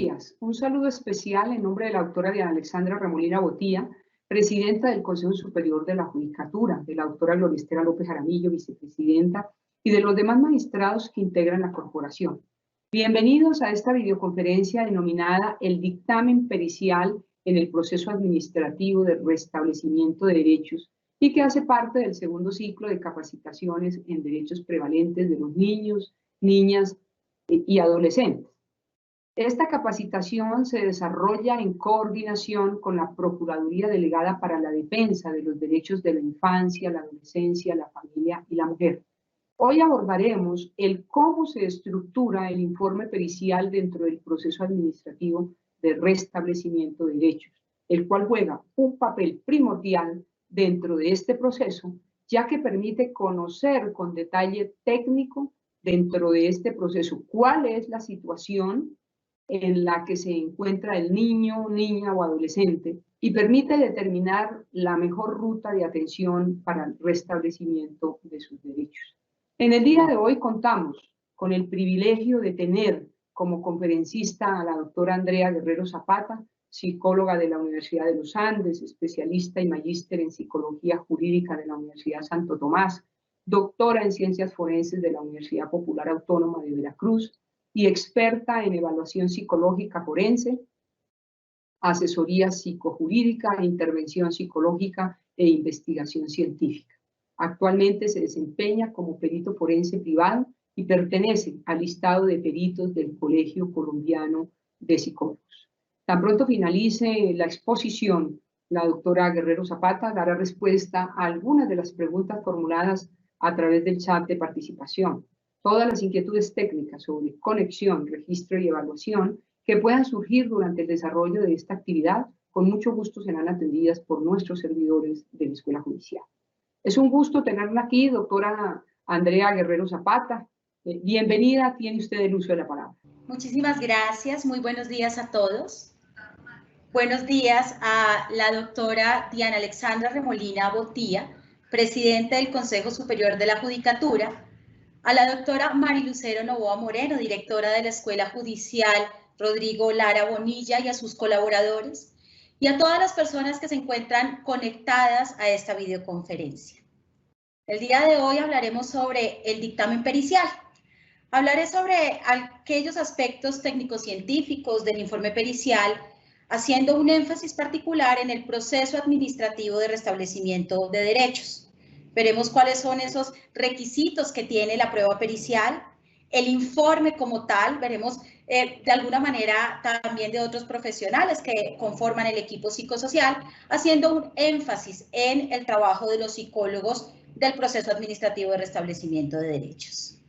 días. Un saludo especial en nombre de la doctora Diana Alexandra Remolina Botía, presidenta del Consejo Superior de la Judicatura, de la doctora Gloria Estela López Jaramillo, vicepresidenta, y de los demás magistrados que integran la corporación. Bienvenidos a esta videoconferencia denominada El dictamen pericial en el proceso administrativo de restablecimiento de derechos y que hace parte del segundo ciclo de capacitaciones en derechos prevalentes de los niños, niñas y adolescentes. Esta capacitación se desarrolla en coordinación con la Procuraduría Delegada para la Defensa de los Derechos de la Infancia, la Adolescencia, la Familia y la Mujer. Hoy abordaremos el cómo se estructura el informe pericial dentro del proceso administrativo de restablecimiento de derechos, el cual juega un papel primordial dentro de este proceso, ya que permite conocer con detalle técnico dentro de este proceso cuál es la situación en la que se encuentra el niño, niña o adolescente y permite determinar la mejor ruta de atención para el restablecimiento de sus derechos. En el día de hoy contamos con el privilegio de tener como conferencista a la doctora Andrea Guerrero Zapata, psicóloga de la Universidad de los Andes, especialista y magíster en psicología jurídica de la Universidad Santo Tomás, doctora en ciencias forenses de la Universidad Popular Autónoma de Veracruz, y experta en evaluación psicológica forense, asesoría psicojurídica, intervención psicológica e investigación científica. Actualmente se desempeña como perito forense privado y pertenece al listado de peritos del Colegio Colombiano de Psicólogos. Tan pronto finalice la exposición, la doctora Guerrero Zapata dará respuesta a algunas de las preguntas formuladas a través del chat de participación. Todas las inquietudes técnicas sobre conexión, registro y evaluación que puedan surgir durante el desarrollo de esta actividad, con mucho gusto serán atendidas por nuestros servidores de la Escuela Judicial. Es un gusto tenerla aquí, doctora Andrea Guerrero Zapata. Bienvenida, tiene usted el uso de la palabra. Muchísimas gracias, muy buenos días a todos. Buenos días a la doctora Diana Alexandra Remolina Botía, presidenta del Consejo Superior de la Judicatura, a la doctora Marilucero Novoa Moreno, directora de la Escuela Judicial Rodrigo Lara Bonilla y a sus colaboradores, y a todas las personas que se encuentran conectadas a esta videoconferencia. El día de hoy hablaremos sobre el dictamen pericial. Hablaré sobre aquellos aspectos técnico-científicos del informe pericial, haciendo un énfasis particular en el proceso administrativo de restablecimiento de derechos. Veremos cuáles son esos requisitos que tiene la prueba pericial, el informe como tal, veremos de alguna manera también de otros profesionales que conforman el equipo psicosocial, haciendo un énfasis en el trabajo de los psicólogos del proceso administrativo de restablecimiento de derechos.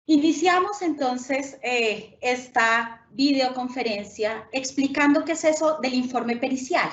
Iniciamos entonces esta videoconferencia explicando qué es eso del informe pericial,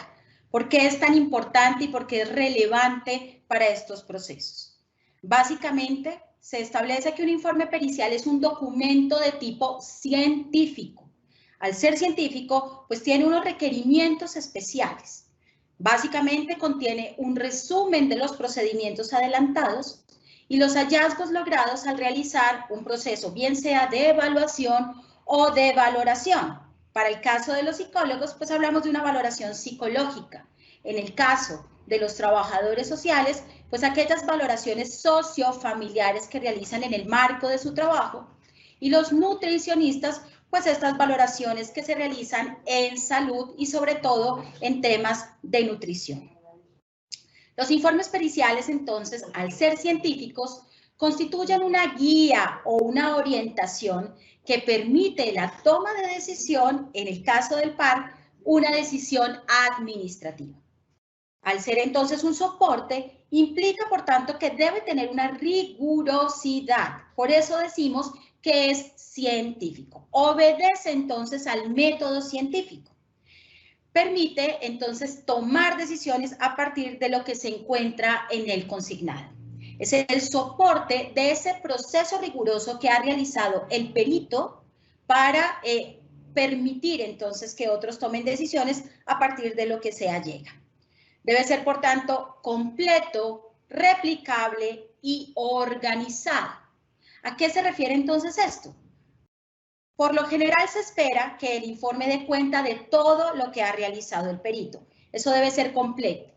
por qué es tan importante y por qué es relevante para estos procesos. Básicamente, se establece que un informe pericial es un documento de tipo científico. Al ser científico, pues tiene unos requerimientos especiales. Básicamente contiene un resumen de los procedimientos adelantados y los hallazgos logrados al realizar un proceso, bien sea de evaluación o de valoración. Para el caso de los psicólogos, pues hablamos de una valoración psicológica. En el caso de los trabajadores sociales, pues aquellas valoraciones sociofamiliares que realizan en el marco de su trabajo. Y los nutricionistas, pues estas valoraciones que se realizan en salud y sobre todo en temas de nutrición. Los informes periciales, entonces, al ser científicos, constituyen una guía o una orientación que permite la toma de decisión, en el caso del PAR, una decisión administrativa. Al ser entonces un soporte, implica, por tanto, que debe tener una rigurosidad. Por eso decimos que es científico. Obedece entonces al método científico. Permite entonces tomar decisiones a partir de lo que se encuentra en el consignado. Es el soporte de ese proceso riguroso que ha realizado el perito para permitir entonces que otros tomen decisiones a partir de lo que se allega. Debe ser, por tanto, completo, replicable y organizado. ¿A qué se refiere entonces esto? Por lo general se espera que el informe dé cuenta de todo lo que ha realizado el perito. Eso debe ser completo.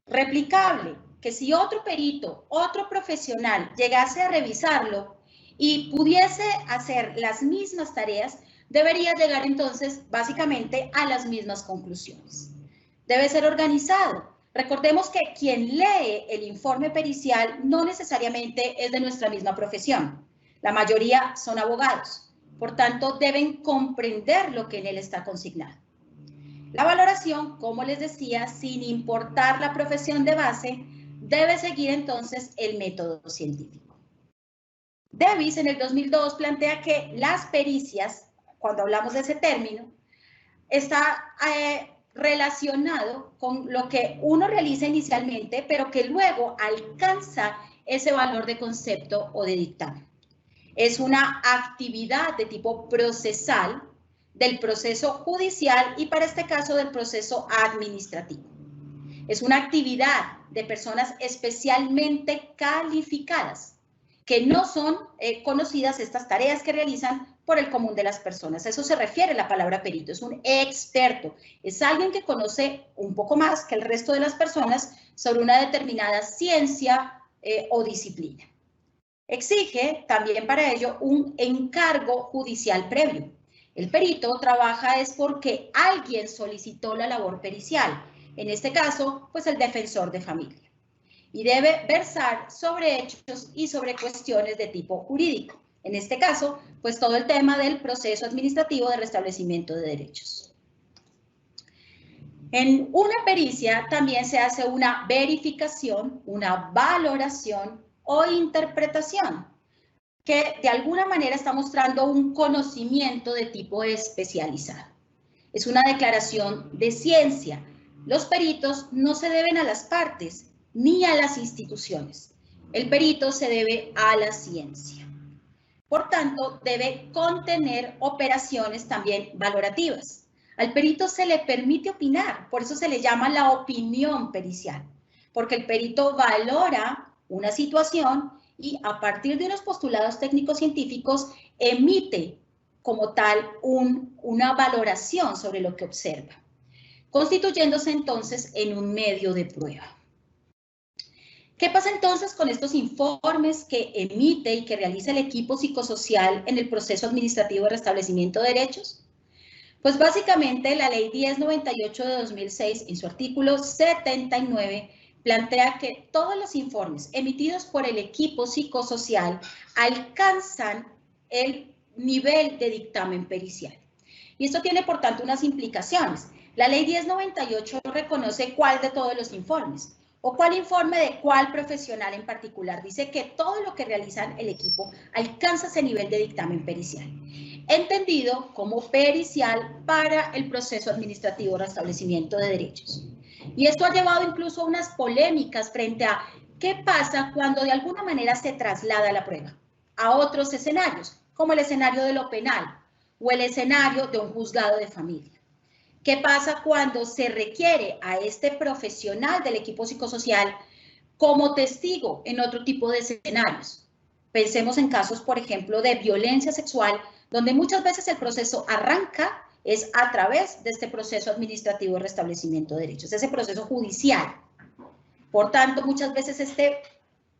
Replicable, que si otro perito, otro profesional llegase a revisarlo y pudiese hacer las mismas tareas, debería llegar entonces básicamente a las mismas conclusiones. Debe ser organizado. Recordemos que quien lee el informe pericial no necesariamente es de nuestra misma profesión. La mayoría son abogados. Por tanto, deben comprender lo que en él está consignado. La valoración, como les decía, sin importar la profesión de base, debe seguir entonces el método científico. Davis en el 2002 plantea que las pericias, cuando hablamos de ese término, está relacionado con lo que uno realiza inicialmente, pero que luego alcanza ese valor de concepto o de dictamen. Es una actividad de tipo procesal del proceso judicial y para este caso del proceso administrativo. Es una actividad de personas especialmente calificadas, que no son conocidas estas tareas que realizan por el común de las personas. A eso se refiere la palabra perito, es un experto, es alguien que conoce un poco más que el resto de las personas sobre una determinada ciencia o disciplina. Exige también para ello un encargo judicial previo. El perito trabaja es porque alguien solicitó la labor pericial, en este caso, pues el defensor de familia. Y debe versar sobre hechos y sobre cuestiones de tipo jurídico. En este caso, pues todo el tema del proceso administrativo de restablecimiento de derechos. En una pericia también se hace una verificación, una valoración o interpretación, que de alguna manera está mostrando un conocimiento de tipo especializado. Es una declaración de ciencia. Los peritos no se deben a las partes ni a las instituciones. El perito se debe a la ciencia. Por tanto, debe contener operaciones también valorativas. Al perito se le permite opinar, por eso se le llama la opinión pericial, porque el perito valora una situación y a partir de unos postulados técnicos científicos emite como tal una valoración sobre lo que observa, constituyéndose entonces en un medio de prueba. ¿Qué pasa entonces con estos informes que emite y que realiza el equipo psicosocial en el proceso administrativo de restablecimiento de derechos? Pues básicamente la Ley 1098 de 2006, en su artículo 79, plantea que todos los informes emitidos por el equipo psicosocial alcanzan el nivel de dictamen pericial. Y esto tiene, por tanto, unas implicaciones. La Ley 1098 no reconoce cuál de todos los informes o cuál informe de cuál profesional en particular. Dice que todo lo que realizan el equipo alcanza ese nivel de dictamen pericial, entendido como pericial para el proceso administrativo de restablecimiento de derechos. Y esto ha llevado incluso a unas polémicas frente a qué pasa cuando de alguna manera se traslada la prueba a otros escenarios, como el escenario de lo penal o el escenario de un juzgado de familia. ¿Qué pasa cuando se requiere a este profesional del equipo psicosocial como testigo en otro tipo de escenarios? Pensemos en casos, por ejemplo, de violencia sexual, donde muchas veces el proceso arranca es a través de este proceso administrativo de restablecimiento de derechos, ese proceso judicial. Por tanto, muchas veces este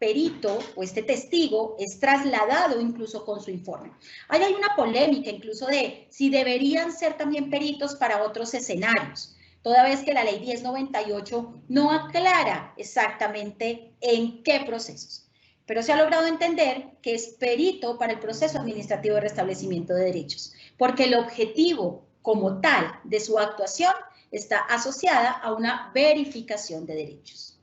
perito o este testigo es trasladado incluso con su informe. Ahí hay una polémica incluso de si deberían ser también peritos para otros escenarios, toda vez que la Ley 1098 no aclara exactamente en qué procesos. Pero se ha logrado entender que es perito para el proceso administrativo de restablecimiento de derechos, porque el objetivo como tal de su actuación está asociada a una verificación de derechos.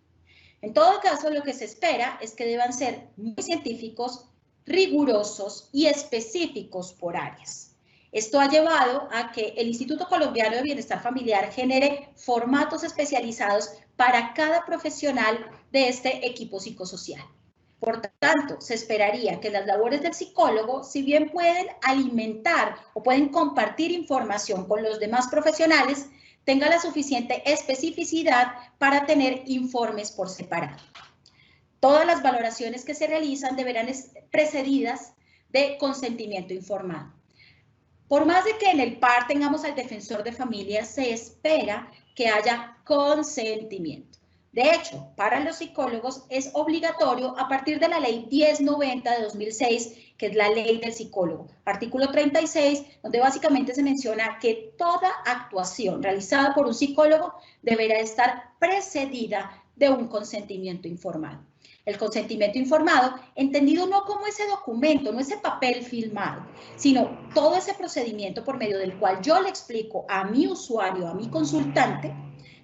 En todo caso, lo que se espera es que deban ser muy científicos, rigurosos y específicos por áreas. Esto ha llevado a que el Instituto Colombiano de Bienestar Familiar genere formatos especializados para cada profesional de este equipo psicosocial. Por tanto, se esperaría que las labores del psicólogo, si bien pueden alimentar o pueden compartir información con los demás profesionales, tenga la suficiente especificidad para tener informes por separado. Todas las valoraciones que se realizan deberán ser precedidas de consentimiento informado. Por más de que en el PAR tengamos al defensor de familia, se espera que haya consentimiento. De hecho, para los psicólogos es obligatorio a partir de la ley 1090 de 2006, que es la ley del psicólogo. Artículo 36, donde básicamente se menciona que toda actuación realizada por un psicólogo deberá estar precedida de un consentimiento informado. El consentimiento informado, entendido no como ese documento, no ese papel firmado, sino todo ese procedimiento por medio del cual yo le explico a mi usuario, a mi consultante,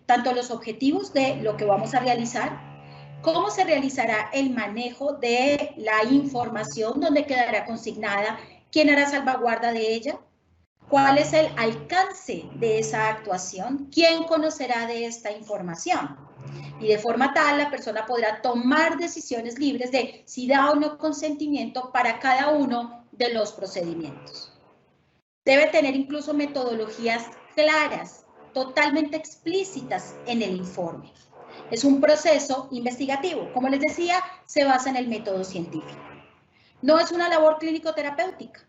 tanto los objetivos de lo que vamos a realizar, cómo se realizará el manejo de la información, dónde quedará consignada, quién hará salvaguarda de ella, cuál es el alcance de esa actuación, quién conocerá de esta información. Y de forma tal, la persona podrá tomar decisiones libres de si da o no consentimiento para cada uno de los procedimientos. Debe tener incluso metodologías claras, totalmente explícitas en el informe. Es un proceso investigativo. Como les decía, se basa en el método científico. No es una labor clínico-terapéutica.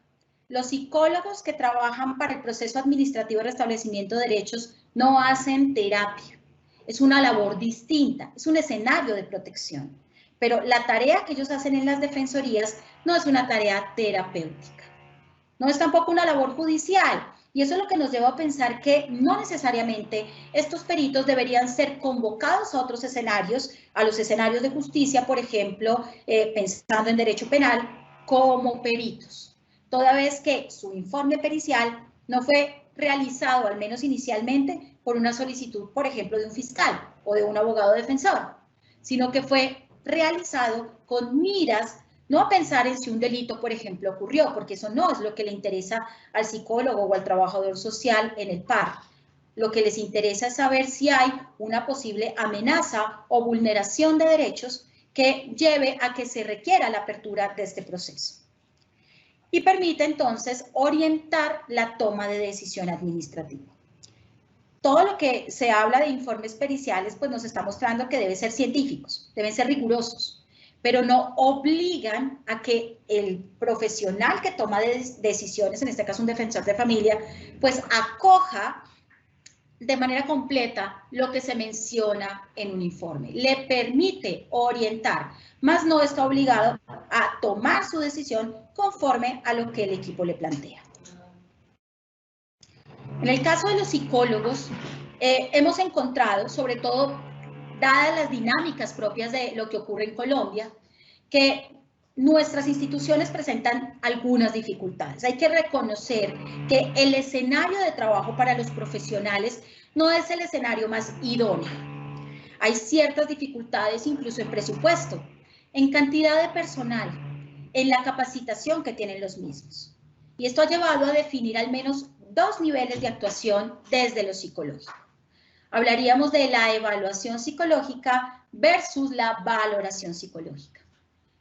Los psicólogos que trabajan para el proceso administrativo de restablecimiento de derechos no hacen terapia. Es una labor distinta, es un escenario de protección. Pero la tarea que ellos hacen en las defensorías no es una tarea terapéutica. No es tampoco una labor judicial. Y eso es lo que nos lleva a pensar que no necesariamente estos peritos deberían ser convocados a otros escenarios, a los escenarios de justicia, por ejemplo, pensando en derecho penal, como peritos. Toda vez que su informe pericial no fue realizado, al menos inicialmente, por una solicitud, por ejemplo, de un fiscal o de un abogado defensor, sino que fue realizado con miras no a pensar en si un delito, por ejemplo, ocurrió, porque eso no es lo que le interesa al psicólogo o al trabajador social en el PAR. Lo que les interesa es saber si hay una posible amenaza o vulneración de derechos que lleve a que se requiera la apertura de este proceso. Y permite entonces orientar la toma de decisión administrativa. Todo lo que se habla de informes periciales, pues nos está mostrando que deben ser científicos, deben ser rigurosos, pero no obligan a que el profesional que toma decisiones, en este caso un defensor de familia, pues acoja de manera completa lo que se menciona en un informe. Le permite orientar, mas no está obligado a tomar su decisión conforme a lo que el equipo le plantea. En el caso de los psicólogos, hemos encontrado, sobre todo dadas las dinámicas propias de lo que ocurre en Colombia, que nuestras instituciones presentan algunas dificultades. Hay que reconocer que el escenario de trabajo para los profesionales no es el escenario más idóneo. Hay ciertas dificultades incluso en presupuesto, en cantidad de personal, en la capacitación que tienen los mismos. Y esto ha llevado a definir al menos dos niveles de actuación desde lo psicológico. Hablaríamos de la evaluación psicológica versus la valoración psicológica.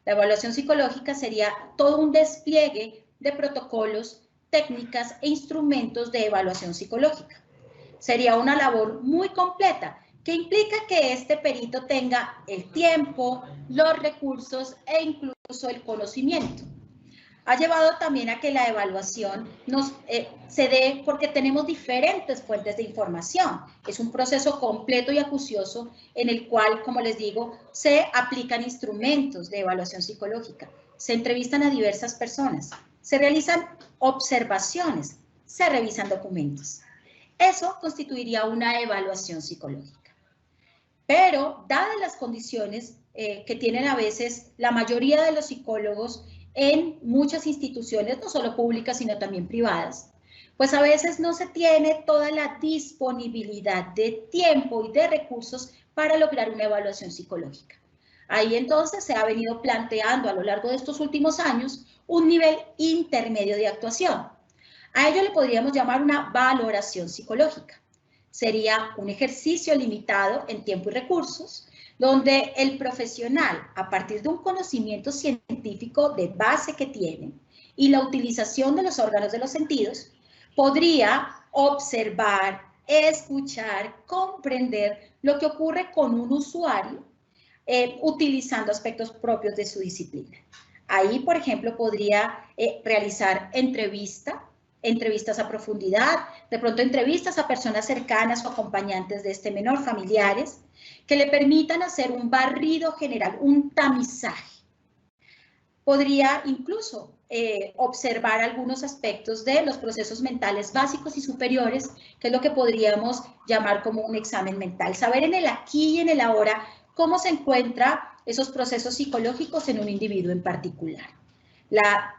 La evaluación psicológica sería todo un despliegue de protocolos, técnicas e instrumentos de evaluación psicológica. Sería una labor muy completa que implica que este perito tenga el tiempo, los recursos e incluso el conocimiento. Ha llevado también a que la evaluación se dé porque tenemos diferentes fuentes de información. Es un proceso completo y acucioso en el cual, como les digo, se aplican instrumentos de evaluación psicológica, se entrevistan a diversas personas, se realizan observaciones, se revisan documentos. Eso constituiría una evaluación psicológica. Pero, dadas las condiciones que tienen a veces la mayoría de los psicólogos en muchas instituciones, no solo públicas, sino también privadas, pues a veces no se tiene toda la disponibilidad de tiempo y de recursos para lograr una evaluación psicológica. Ahí entonces se ha venido planteando a lo largo de estos últimos años un nivel intermedio de actuación. A ello le podríamos llamar una valoración psicológica. Sería un ejercicio limitado en tiempo y recursos, donde el profesional, a partir de un conocimiento científico de base que tiene y la utilización de los órganos de los sentidos, podría observar, escuchar, comprender lo que ocurre con un usuario utilizando aspectos propios de su disciplina. Ahí, por ejemplo, podría realizar entrevista, entrevistas a profundidad, de pronto entrevistas a personas cercanas o acompañantes de este menor, familiares, que le permitan hacer un barrido general, un tamizaje. Podría incluso observar algunos aspectos de los procesos mentales básicos y superiores, que es lo que podríamos llamar como un examen mental. Saber en el aquí y en el ahora cómo se encuentran esos procesos psicológicos en un individuo en particular. La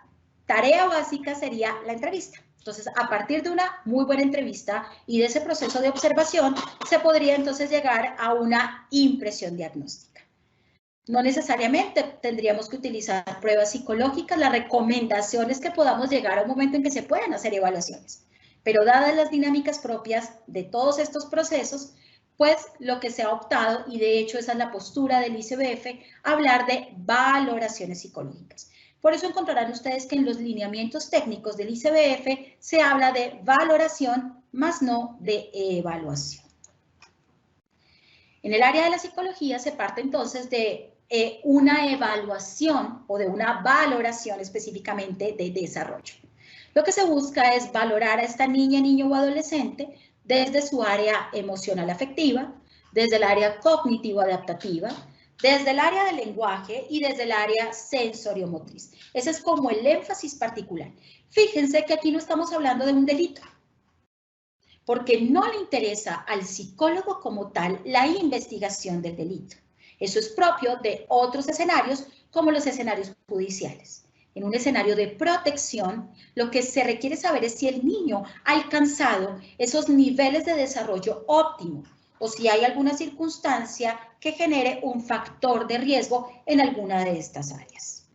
tarea básica sería la entrevista. Entonces, a partir de una muy buena entrevista y de ese proceso de observación, se podría entonces llegar a una impresión diagnóstica. No necesariamente tendríamos que utilizar pruebas psicológicas, la recomendación es que podamos llegar a un momento en que se puedan hacer evaluaciones. Pero dadas las dinámicas propias de todos estos procesos, pues lo que se ha optado, y de hecho esa es la postura del ICBF, hablar de valoraciones psicológicas. Por eso encontrarán ustedes que en los lineamientos técnicos del ICBF se habla de valoración, más no de evaluación. En el área de la psicología se parte entonces de una evaluación o de una valoración específicamente de desarrollo. Lo que se busca es valorar a esta niña, niño o adolescente desde su área emocional afectiva, desde el área cognitivo-adaptativa, desde el área del lenguaje y desde el área sensoriomotriz. Ese es como el énfasis particular. Fíjense que aquí no estamos hablando de un delito, porque no le interesa al psicólogo como tal la investigación del delito. Eso es propio de otros escenarios, como los escenarios judiciales. En un escenario de protección, lo que se requiere saber es si el niño ha alcanzado esos niveles de desarrollo óptimo o si hay alguna circunstancia que genere un factor de riesgo en alguna de estas áreas.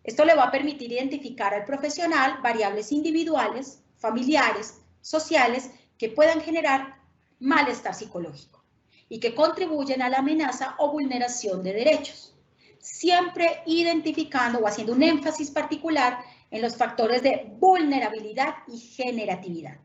Esto le va a permitir identificar al profesional variables individuales, familiares, sociales, que puedan generar malestar psicológico y que contribuyen a la amenaza o vulneración de derechos, siempre identificando o haciendo un énfasis particular en los factores de vulnerabilidad y generatividad.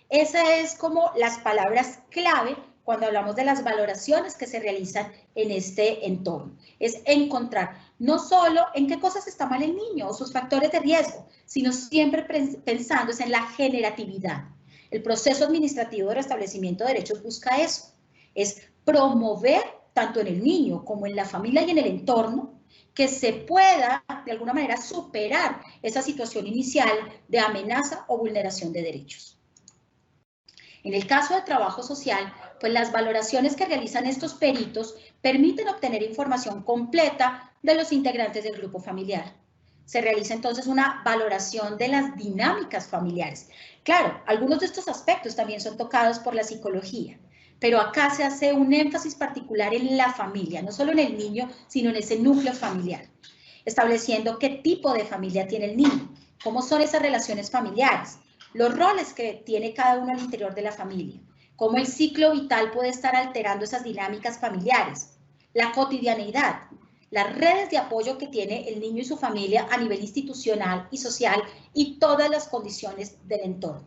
Esas es como las palabras clave cuando hablamos de las valoraciones que se realizan en este entorno. Es encontrar no solo en qué cosas está mal el niño o sus factores de riesgo, sino siempre pensando en la generatividad. El proceso administrativo de restablecimiento de derechos busca eso, es promover tanto en el niño como en la familia y en el entorno que se pueda de alguna manera superar esa situación inicial de amenaza o vulneración de derechos. En el caso de trabajo social, pues las valoraciones que realizan estos peritos permiten obtener información completa de los integrantes del grupo familiar. Se realiza entonces una valoración de las dinámicas familiares. Claro, algunos de estos aspectos también son tocados por la psicología, pero acá se hace un énfasis particular en la familia, no solo en el niño, sino en ese núcleo familiar, estableciendo qué tipo de familia tiene el niño, cómo son esas relaciones familiares, los roles que tiene cada uno al interior de la familia, cómo el ciclo vital puede estar alterando esas dinámicas familiares, la cotidianeidad, las redes de apoyo que tiene el niño y su familia a nivel institucional y social y todas las condiciones del entorno.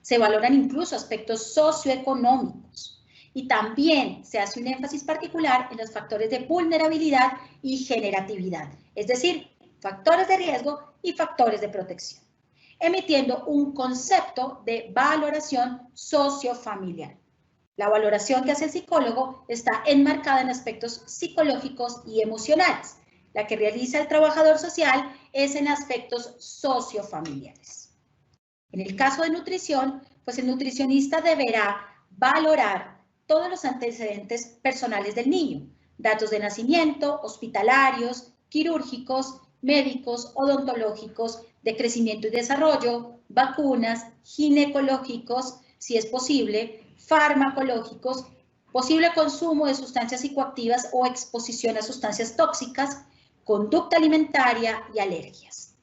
Se valoran incluso aspectos socioeconómicos y también se hace un énfasis particular en los factores de vulnerabilidad y generatividad, es decir, factores de riesgo y factores de protección, emitiendo un concepto de valoración sociofamiliar. La valoración que hace el psicólogo está enmarcada en aspectos psicológicos y emocionales. La que realiza el trabajador social es en aspectos sociofamiliares. En el caso de nutrición, pues el nutricionista deberá valorar todos los antecedentes personales del niño, datos de nacimiento, hospitalarios, quirúrgicos, médicos, odontológicos, de crecimiento y desarrollo, vacunas, ginecológicos, si es posible, farmacológicos, posible consumo de sustancias psicoactivas o exposición a sustancias tóxicas, conducta alimentaria y alergias.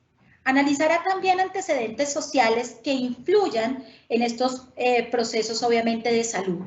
Analizará también antecedentes sociales que influyan en estos procesos, obviamente, de salud.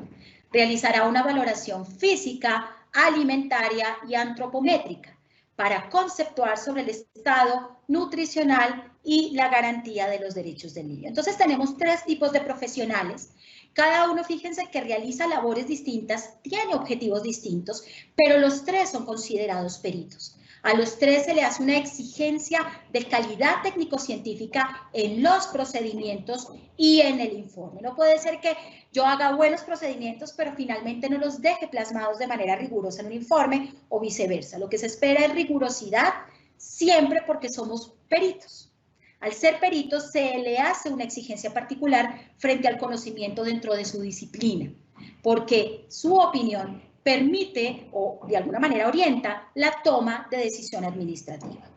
Realizará una valoración física, alimentaria y antropométrica para conceptuar sobre el estado nutricional y la garantía de los derechos del niño. Entonces tenemos tres tipos de profesionales. Cada uno, fíjense, que realiza labores distintas, tiene objetivos distintos, pero los tres son considerados peritos. A los tres se le hace una exigencia de calidad técnico-científica en los procedimientos y en el informe. No puede ser que yo haga buenos procedimientos, pero finalmente no los deje plasmados de manera rigurosa en un informe o viceversa. Lo que se espera es rigurosidad siempre porque somos peritos. Al ser peritos se le hace una exigencia particular frente al conocimiento dentro de su disciplina, porque su opinión permite o de alguna manera orienta la toma de decisión administrativa.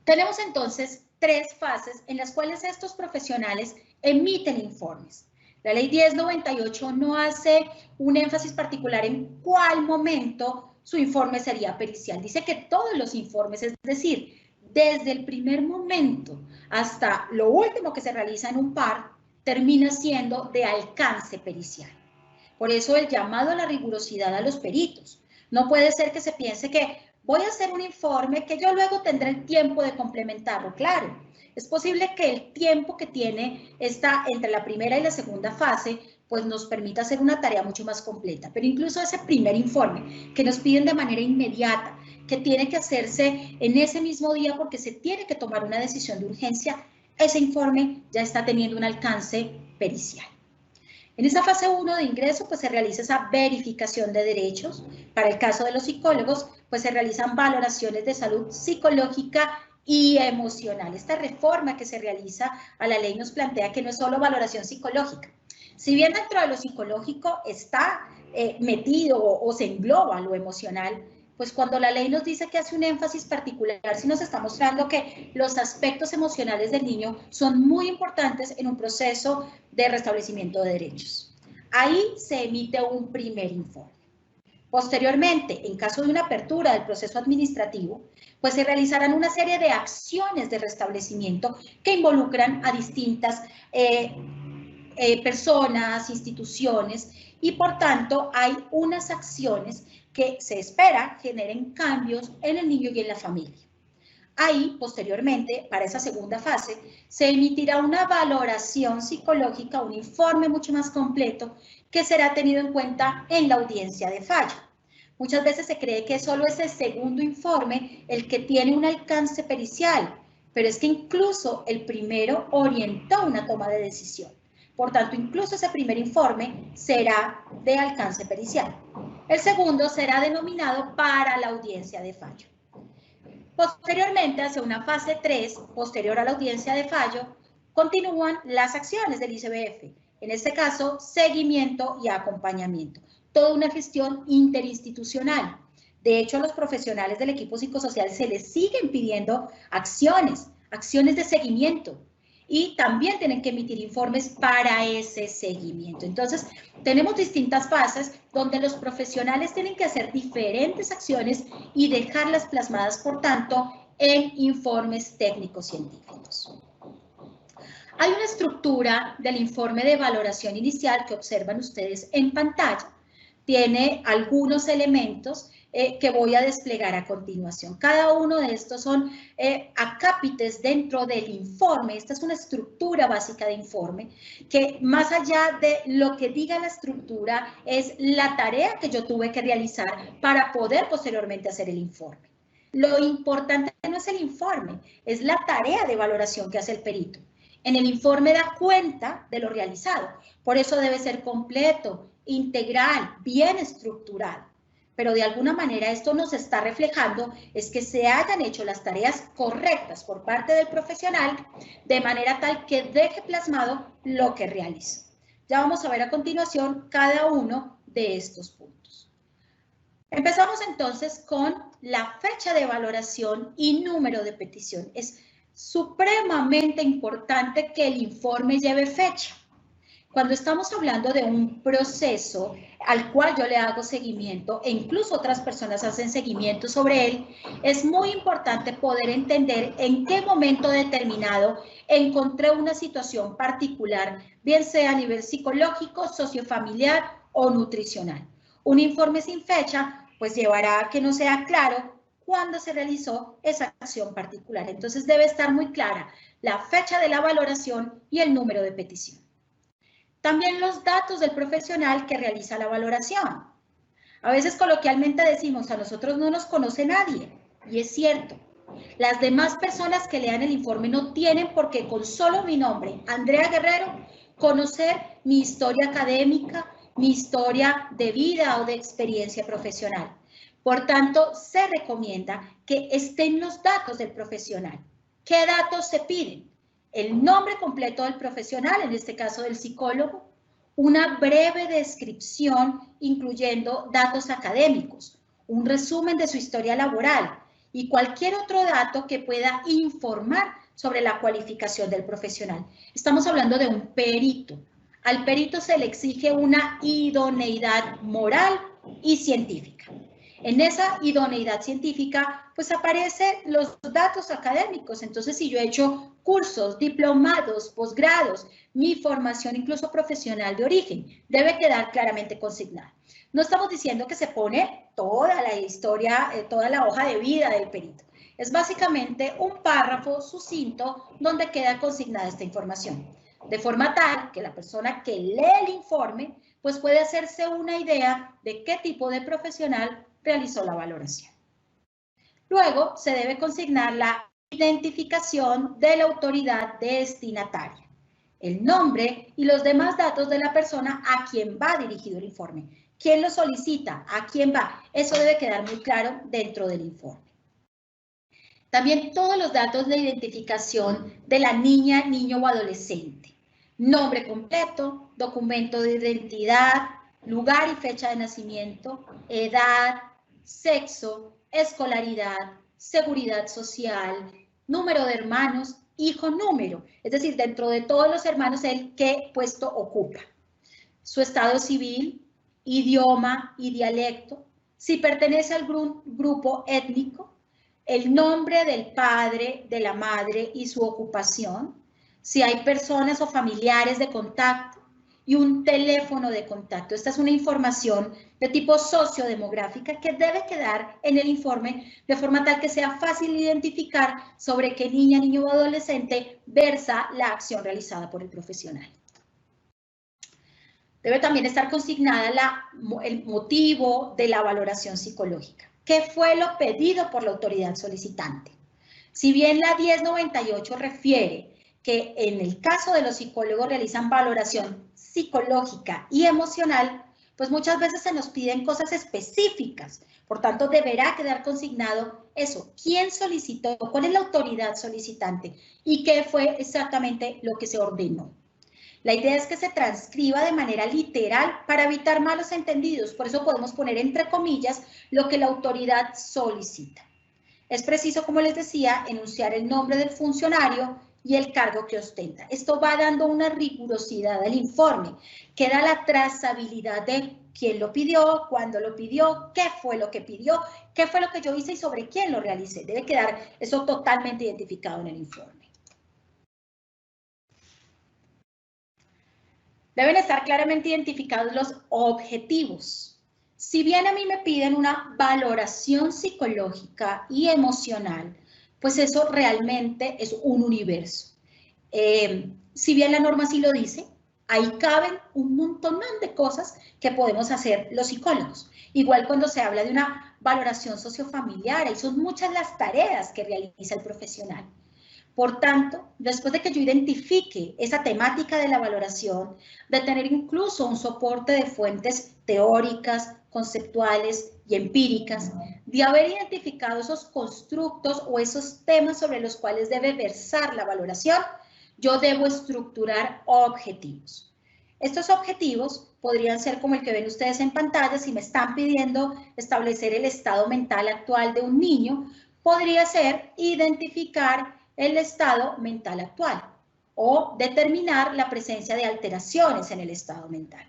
Tenemos entonces tres fases en las cuales estos profesionales emiten informes. La ley 1098 no hace un énfasis particular en cuál momento su informe sería pericial. Dice que todos los informes, es decir, desde el primer momento hasta lo último que se realiza en un par, termina siendo de alcance pericial. Por eso el llamado a la rigurosidad a los peritos. No puede ser que se piense que voy a hacer un informe que yo luego tendré el tiempo de complementarlo. Claro, es posible que el tiempo que tiene entre la primera y la segunda fase pues nos permita hacer una tarea mucho más completa. Pero incluso ese primer informe que nos piden de manera inmediata, que tiene que hacerse en ese mismo día porque se tiene que tomar una decisión de urgencia, ese informe ya está teniendo un alcance pericial. En esa fase 1 de ingreso, pues se realiza esa verificación de derechos. Para el caso de los psicólogos, pues se realizan valoraciones de salud psicológica y emocional. Esta reforma que se realiza a la ley nos plantea que no es solo valoración psicológica. Si bien dentro de lo psicológico está metido o se engloba lo emocional, pues cuando la ley nos dice que hace un énfasis particular, sí nos está mostrando que los aspectos emocionales del niño son muy importantes en un proceso de restablecimiento de derechos. Ahí se emite un primer informe. Posteriormente, en caso de una apertura del proceso administrativo, pues se realizarán una serie de acciones de restablecimiento que involucran a distintas personas, instituciones, y por tanto hay unas acciones que se espera generen cambios en el niño y en la familia. Ahí, posteriormente, para esa segunda fase, se emitirá una valoración psicológica, un informe mucho más completo que será tenido en cuenta en la audiencia de fallo. Muchas veces se cree que solo es el segundo informe el que tiene un alcance pericial, pero es que incluso el primero orientó una toma de decisión. Por tanto, incluso ese primer informe será de alcance pericial. El segundo será denominado para la audiencia de fallo. Posteriormente, hacia una fase 3, posterior a la audiencia de fallo, continúan las acciones del ICBF. En este caso, seguimiento y acompañamiento. Toda una gestión interinstitucional. De hecho, a los profesionales del equipo psicosocial se les siguen pidiendo acciones de seguimiento. Y también tienen que emitir informes para ese seguimiento. Entonces, tenemos distintas fases donde los profesionales tienen que hacer diferentes acciones y dejarlas plasmadas, por tanto, en informes técnicos científicos. Hay una estructura del informe de valoración inicial que observan ustedes en pantalla. Tiene algunos elementos que voy a desplegar a continuación. Cada uno de estos son acápites dentro del informe. Esta es una estructura básica de informe que, más allá de lo que diga la estructura, es la tarea que yo tuve que realizar para poder posteriormente hacer el informe. Lo importante no es el informe, es la tarea de valoración que hace el perito. En el informe da cuenta de lo realizado, por eso debe ser completo, integral, bien estructurado. Pero de alguna manera esto nos está reflejando es que se hayan hecho las tareas correctas por parte del profesional de manera tal que deje plasmado lo que realizó. Ya vamos a ver a continuación cada uno de estos puntos. Empezamos entonces con la fecha de valoración y número de petición. Es supremamente importante que el informe lleve fecha. Cuando estamos hablando de un proceso al cual yo le hago seguimiento e incluso otras personas hacen seguimiento sobre él, es muy importante poder entender en qué momento determinado encontré una situación particular, bien sea a nivel psicológico, sociofamiliar o nutricional. Un informe sin fecha pues llevará a que no sea claro cuándo se realizó esa acción particular. Entonces debe estar muy clara la fecha de la valoración y el número de petición. También los datos del profesional que realiza la valoración. A veces coloquialmente decimos, a nosotros no nos conoce nadie, y es cierto. Las demás personas que lean el informe no tienen por qué con solo mi nombre, Andrea Guerrero, conocer mi historia académica, mi historia de vida o de experiencia profesional. Por tanto, se recomienda que estén los datos del profesional. ¿Qué datos se piden? El nombre completo del profesional, en este caso del psicólogo, una breve descripción incluyendo datos académicos, un resumen de su historia laboral y cualquier otro dato que pueda informar sobre la cualificación del profesional. Estamos hablando de un perito. Al perito se le exige una idoneidad moral y científica. En esa idoneidad científica, pues aparecen los datos académicos. Entonces, si yo he hecho cursos, diplomados, posgrados, mi formación incluso profesional de origen, debe quedar claramente consignada. No estamos diciendo que se pone toda la historia, toda la hoja de vida del perito. Es básicamente un párrafo sucinto donde queda consignada esta información. De forma tal que la persona que lee el informe, pues puede hacerse una idea de qué tipo de profesional realizó la valoración. Luego se debe consignar la identificación de la autoridad destinataria, el nombre y los demás datos de la persona a quien va dirigido el informe. ¿Quién lo solicita? ¿A quién va? Eso debe quedar muy claro dentro del informe. También todos los datos de identificación de la niña, niño o adolescente. Nombre completo, documento de identidad, lugar y fecha de nacimiento, edad, sexo, escolaridad, seguridad social, número de hermanos, hijo número, es decir, dentro de todos los hermanos, el qué puesto ocupa. Su estado civil, idioma y dialecto, si pertenece al grupo étnico, el nombre del padre, de la madre y su ocupación, si hay personas o familiares de contacto y un teléfono de contacto. Esta es una información de tipo sociodemográfica que debe quedar en el informe de forma tal que sea fácil identificar sobre qué niña, niño o adolescente versa la acción realizada por el profesional. Debe también estar consignada el motivo de la valoración psicológica. ¿Qué fue lo pedido por la autoridad solicitante? Si bien la 1098 refiere que en el caso de los psicólogos realizan valoración psicológica y emocional, pues muchas veces se nos piden cosas específicas. Por tanto, deberá quedar consignado eso. ¿Quién solicitó? ¿Cuál es la autoridad solicitante? ¿Y qué fue exactamente lo que se ordenó? La idea es que se transcriba de manera literal para evitar malos entendidos. Por eso podemos poner entre comillas lo que la autoridad solicita. Es preciso, como les decía, enunciar el nombre del funcionario y el cargo que ostenta. Esto va dando una rigurosidad al informe, que da la trazabilidad de quién lo pidió, cuándo lo pidió, qué fue lo que pidió, qué fue lo que yo hice y sobre quién lo realicé. Debe quedar eso totalmente identificado en el informe. Deben estar claramente identificados los objetivos. Si bien a mí me piden una valoración psicológica y emocional, pues eso realmente es un universo. Si bien la norma sí lo dice, ahí caben un montón de cosas que podemos hacer los psicólogos. Igual cuando se habla de una valoración sociofamiliar, ahí son muchas las tareas que realiza el profesional. Por tanto, después de que yo identifique esa temática de la valoración, de tener incluso un soporte de fuentes teóricas, conceptuales y empíricas, de haber identificado esos constructos o esos temas sobre los cuales debe versar la valoración, yo debo estructurar objetivos. Estos objetivos podrían ser como el que ven ustedes en pantalla. Si me están pidiendo establecer el estado mental actual de un niño, podría ser identificar el estado mental actual o determinar la presencia de alteraciones en el estado mental.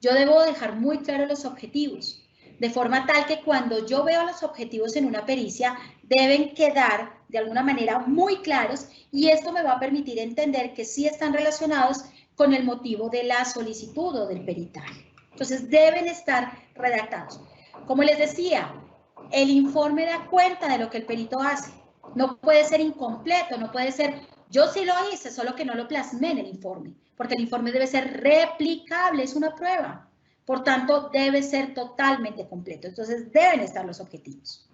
Yo debo dejar muy claros los objetivos, de forma tal que cuando yo veo los objetivos en una pericia, deben quedar de alguna manera muy claros y esto me va a permitir entender que sí están relacionados con el motivo de la solicitud o del peritaje. Entonces, deben estar redactados. Como les decía, el informe da cuenta de lo que el perito hace. No puede ser incompleto, no puede ser, yo sí lo hice, solo que no lo plasmé en el informe, porque el informe debe ser replicable, es una prueba. Por tanto, debe ser totalmente completo. Entonces, deben estar los objetivos.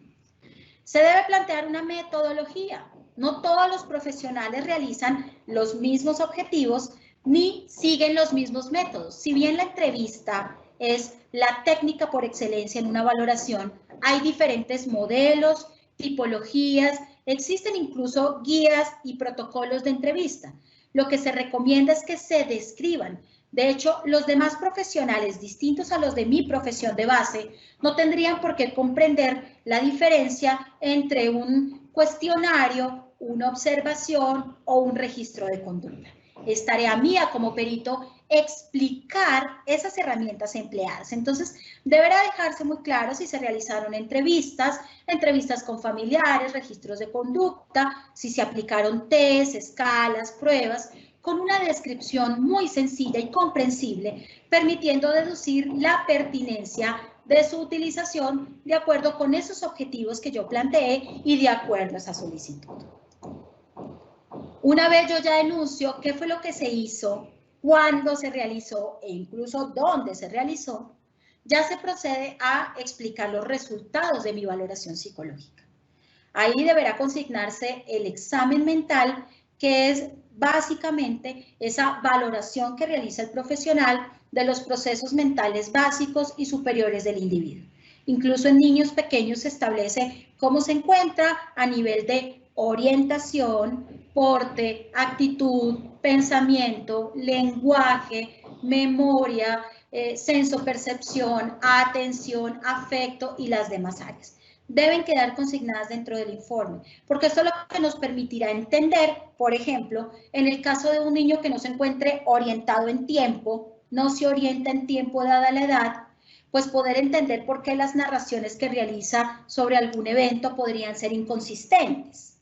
Se debe plantear una metodología. No todos los profesionales realizan los mismos objetivos ni siguen los mismos métodos. Si bien la entrevista es la técnica por excelencia en una valoración, hay diferentes modelos, tipologías, existen incluso guías y protocolos de entrevista. Lo que se recomienda es que se describan. De hecho, los demás profesionales distintos a los de mi profesión de base no tendrían por qué comprender la diferencia entre un cuestionario, una observación o un registro de conducta. Es tarea mía como perito explicar esas herramientas empleadas. Entonces, deberá dejarse muy claro si se realizaron entrevistas con familiares, registros de conducta, si se aplicaron test, escalas, pruebas, con una descripción muy sencilla y comprensible, permitiendo deducir la pertinencia de su utilización de acuerdo con esos objetivos que yo planteé y de acuerdo a esa solicitud. Una vez yo ya denuncio qué fue lo que se hizo, cuándo se realizó e incluso dónde se realizó, ya se procede a explicar los resultados de mi valoración psicológica. Ahí deberá consignarse el examen mental, que es básicamente esa valoración que realiza el profesional de los procesos mentales básicos y superiores del individuo. Incluso en niños pequeños se establece cómo se encuentra a nivel de orientación, porte, actitud, pensamiento, lenguaje, memoria, sensopercepción, atención, afecto y las demás áreas. Deben quedar consignadas dentro del informe, porque esto es lo que nos permitirá entender, por ejemplo, en el caso de un niño que no se encuentre orientado en tiempo, no se orienta en tiempo dada la edad, pues poder entender por qué las narraciones que realiza sobre algún evento podrían ser inconsistentes.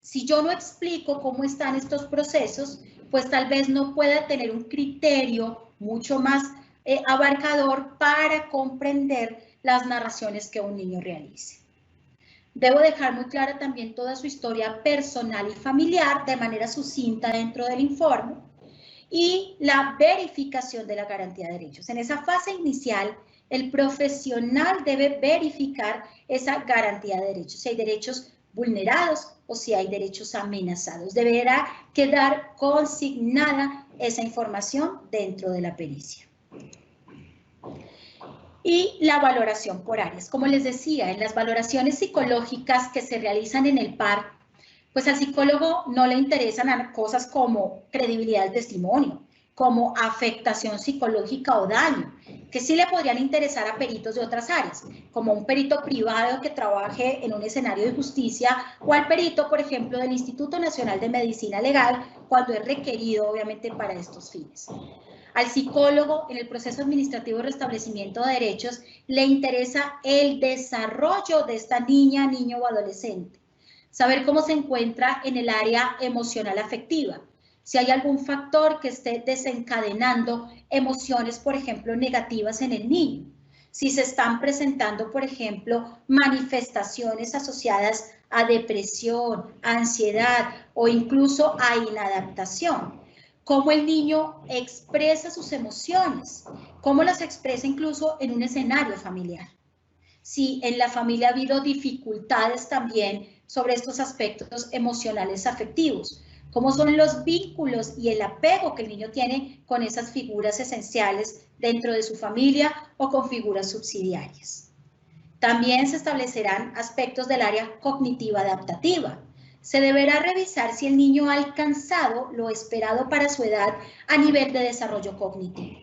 Si yo no explico cómo están estos procesos, pues tal vez no pueda tener un criterio mucho más abarcador para comprender las narraciones que un niño realice. Debo dejar muy clara también toda su historia personal y familiar de manera sucinta dentro del informe y la verificación de la garantía de derechos. En esa fase inicial, el profesional debe verificar esa garantía de derechos, si hay derechos vulnerados o si hay derechos amenazados. Deberá quedar consignada esa información dentro de la pericia. Y la valoración por áreas. Como les decía, en las valoraciones psicológicas que se realizan en el PAR, pues al psicólogo no le interesan cosas como credibilidad del testimonio, como afectación psicológica o daño, que sí le podrían interesar a peritos de otras áreas, como un perito privado que trabaje en un escenario de justicia o al perito, por ejemplo, del Instituto Nacional de Medicina Legal, cuando es requerido, obviamente, para estos fines. Al psicólogo, en el proceso administrativo de restablecimiento de derechos, le interesa el desarrollo de esta niña, niño o adolescente. Saber cómo se encuentra en el área emocional afectiva. Si hay algún factor que esté desencadenando emociones, por ejemplo, negativas en el niño. Si se están presentando, por ejemplo, manifestaciones asociadas a depresión, a ansiedad o incluso a inadaptación. Cómo el niño expresa sus emociones, cómo las expresa incluso en un escenario familiar. Si en la familia ha habido dificultades también sobre estos aspectos emocionales afectivos, cómo son los vínculos y el apego que el niño tiene con esas figuras esenciales dentro de su familia o con figuras subsidiarias. También se establecerán aspectos del área cognitiva adaptativa. Se deberá revisar si el niño ha alcanzado lo esperado para su edad a nivel de desarrollo cognitivo.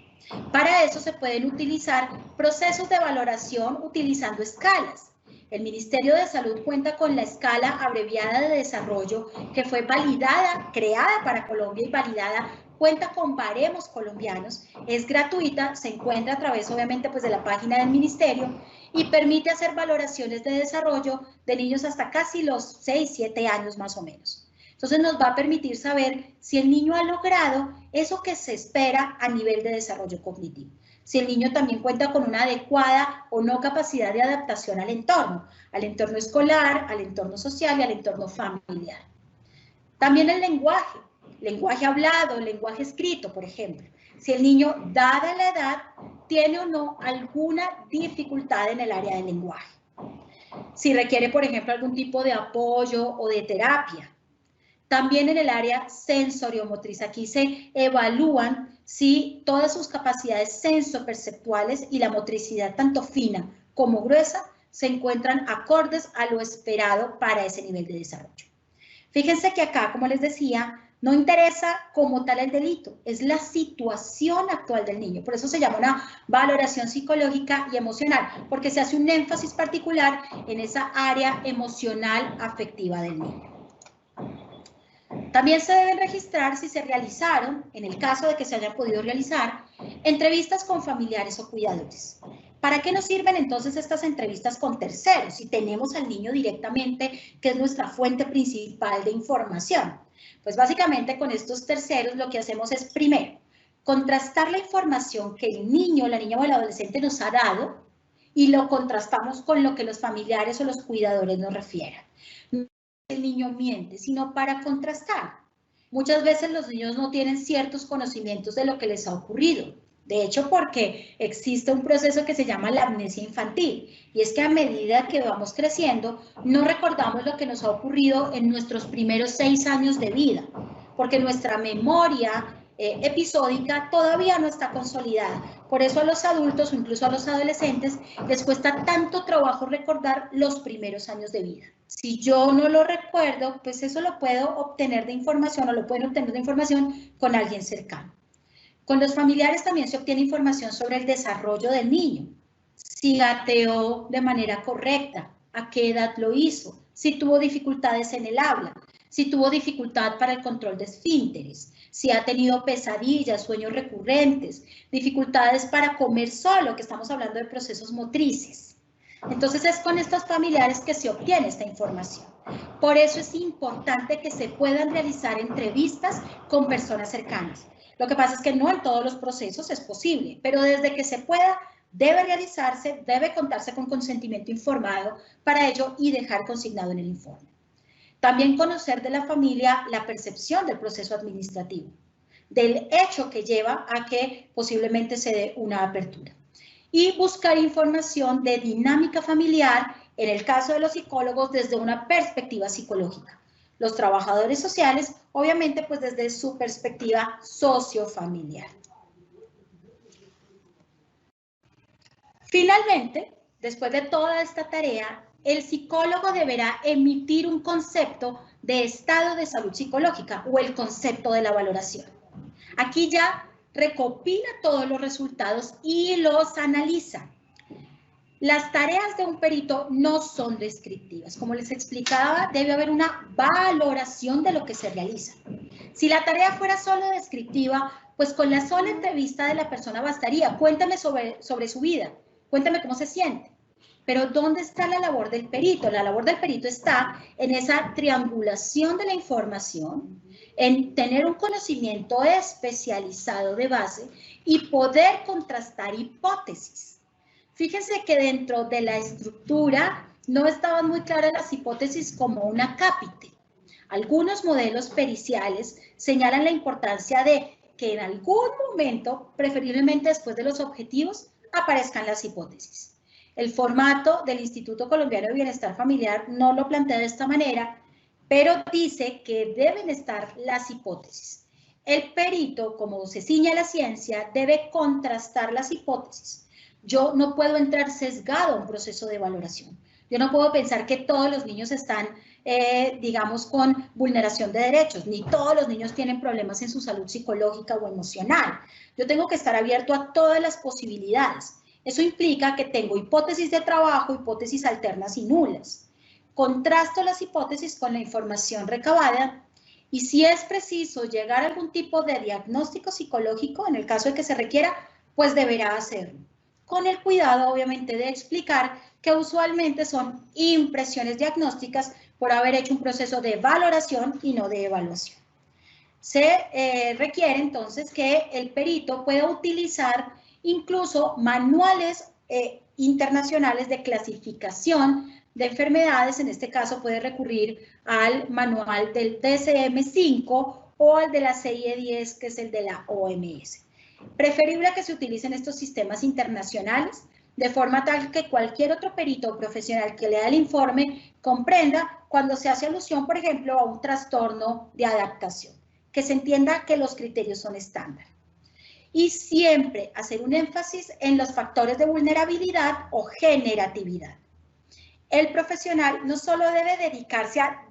Para eso se pueden utilizar procesos de valoración utilizando escalas. El Ministerio de Salud cuenta con la escala abreviada de desarrollo que fue validada, creada para Colombia y validada, cuenta con baremos colombianos, es gratuita, se encuentra a través obviamente pues de la página del Ministerio y permite hacer valoraciones de desarrollo de niños hasta casi los 6, 7 años más o menos. Entonces nos va a permitir saber si el niño ha logrado eso que se espera a nivel de desarrollo cognitivo. Si el niño también cuenta con una adecuada o no capacidad de adaptación al entorno escolar, al entorno social y al entorno familiar. También el lenguaje. lenguaje hablado, lenguaje escrito, por ejemplo. Si el niño, dada la edad, tiene o no alguna dificultad en el área del lenguaje. Si requiere, por ejemplo, algún tipo de apoyo o de terapia. También en el área sensoriomotriz, aquí se evalúan si todas sus capacidades sensoperceptuales y la motricidad tanto fina como gruesa se encuentran acordes a lo esperado para ese nivel de desarrollo. Fíjense que acá, como les decía, no interesa como tal el delito, es la situación actual del niño. Por eso se llama una valoración psicológica y emocional, porque se hace un énfasis particular en esa área emocional afectiva del niño. También se deben registrar si se realizaron, en el caso de que se hayan podido realizar, entrevistas con familiares o cuidadores. ¿Para qué nos sirven entonces estas entrevistas con terceros? Si tenemos al niño directamente, que es nuestra fuente principal de información. Pues básicamente con estos terceros lo que hacemos es, primero, contrastar la información que el niño, la niña o el adolescente nos ha dado y lo contrastamos con lo que los familiares o los cuidadores nos refieran. No el niño miente, sino para contrastar. Muchas veces los niños no tienen ciertos conocimientos de lo que les ha ocurrido. De hecho, porque existe un proceso que se llama la amnesia infantil, y es que a medida que vamos creciendo, no recordamos lo que nos ha ocurrido en nuestros primeros 6 años de vida, porque nuestra memoria episódica todavía no está consolidada. Por eso a los adultos o incluso a los adolescentes les cuesta tanto trabajo recordar los primeros años de vida. Si yo no lo recuerdo, pues eso lo puedo obtener de información o lo pueden obtener de información con alguien cercano. Con los familiares también se obtiene información sobre el desarrollo del niño. Si gateó de manera correcta, a qué edad lo hizo, si tuvo dificultades en el habla, si tuvo dificultad para el control de esfínteres, si ha tenido pesadillas, sueños recurrentes, dificultades para comer solo, que estamos hablando de procesos motrices. Entonces es con estos familiares que se obtiene esta información. Por eso es importante que se puedan realizar entrevistas con personas cercanas. Lo que pasa es que no en todos los procesos es posible, pero desde que se pueda, debe realizarse, debe contarse con consentimiento informado para ello y dejar consignado en el informe. También conocer de la familia la percepción del proceso administrativo, del hecho que lleva a que posiblemente se dé una apertura. Y buscar información de dinámica familiar, en el caso de los psicólogos, desde una perspectiva psicológica. Los trabajadores sociales, obviamente, pues desde su perspectiva sociofamiliar. Finalmente, después de toda esta tarea, el psicólogo deberá emitir un concepto de estado de salud psicológica o el concepto de la valoración. Aquí ya recopila todos los resultados y los analiza. Las tareas de un perito no son descriptivas. Como les explicaba, debe haber una valoración de lo que se realiza. Si la tarea fuera solo descriptiva, pues con la sola entrevista de la persona bastaría. Cuéntame sobre su vida, cuéntame cómo se siente. Pero ¿dónde está la labor del perito? La labor del perito está en esa triangulación de la información, en tener un conocimiento especializado de base y poder contrastar hipótesis. Fíjense que dentro de la estructura no estaban muy claras las hipótesis como un acápite. Algunos modelos periciales señalan la importancia de que en algún momento, preferiblemente después de los objetivos, aparezcan las hipótesis. El formato del Instituto Colombiano de Bienestar Familiar no lo plantea de esta manera, pero dice que deben estar las hipótesis. El perito, como se ciña a la ciencia, debe contrastar las hipótesis. Yo no puedo entrar sesgado a un proceso de valoración. Yo no puedo pensar que todos los niños están, digamos, con vulneración de derechos, ni todos los niños tienen problemas en su salud psicológica o emocional. Yo tengo que estar abierto a todas las posibilidades. Eso implica que tengo hipótesis de trabajo, hipótesis alternas y nulas. Contrasto las hipótesis con la información recabada y si es preciso llegar a algún tipo de diagnóstico psicológico, en el caso de que se requiera, pues deberá hacerlo. Con el cuidado, obviamente, de explicar que usualmente son impresiones diagnósticas por haber hecho un proceso de valoración y no de evaluación. Se requiere entonces que el perito pueda utilizar incluso manuales internacionales de clasificación de enfermedades. En este caso puede recurrir al manual del DSM-5 o al de la serie 10, que es el de la OMS. Preferible que se utilicen estos sistemas internacionales, de forma tal que cualquier otro perito o profesional que lea el informe comprenda cuando se hace alusión, por ejemplo, a un trastorno de adaptación, que se entienda que los criterios son estándar. Y siempre hacer un énfasis en los factores de vulnerabilidad o generatividad. El profesional no solo debe dedicarse a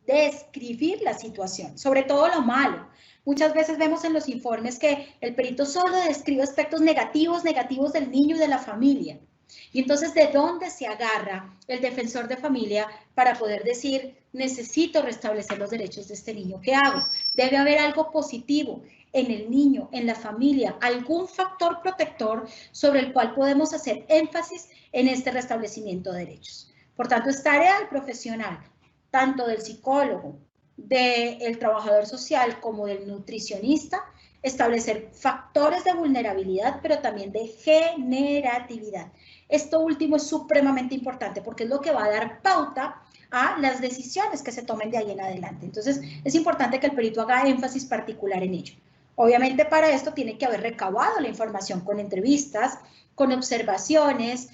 describir la situación, sobre todo lo malo. Muchas veces vemos en los informes que el perito solo describe aspectos negativos del niño y de la familia. Y entonces, ¿de dónde se agarra el defensor de familia para poder decir, necesito restablecer los derechos de este niño? ¿Qué hago? Debe haber algo positivo en el niño, en la familia, algún factor protector sobre el cual podemos hacer énfasis en este restablecimiento de derechos. Por tanto, es tarea del profesional, tanto del psicólogo, del trabajador social como del nutricionista, establecer factores de vulnerabilidad, pero también de generatividad. Esto último es supremamente importante porque es lo que va a dar pauta a las decisiones que se tomen de ahí en adelante. Entonces, es importante que el perito haga énfasis particular en ello. Obviamente, para esto tiene que haber recabado la información con entrevistas, con observaciones,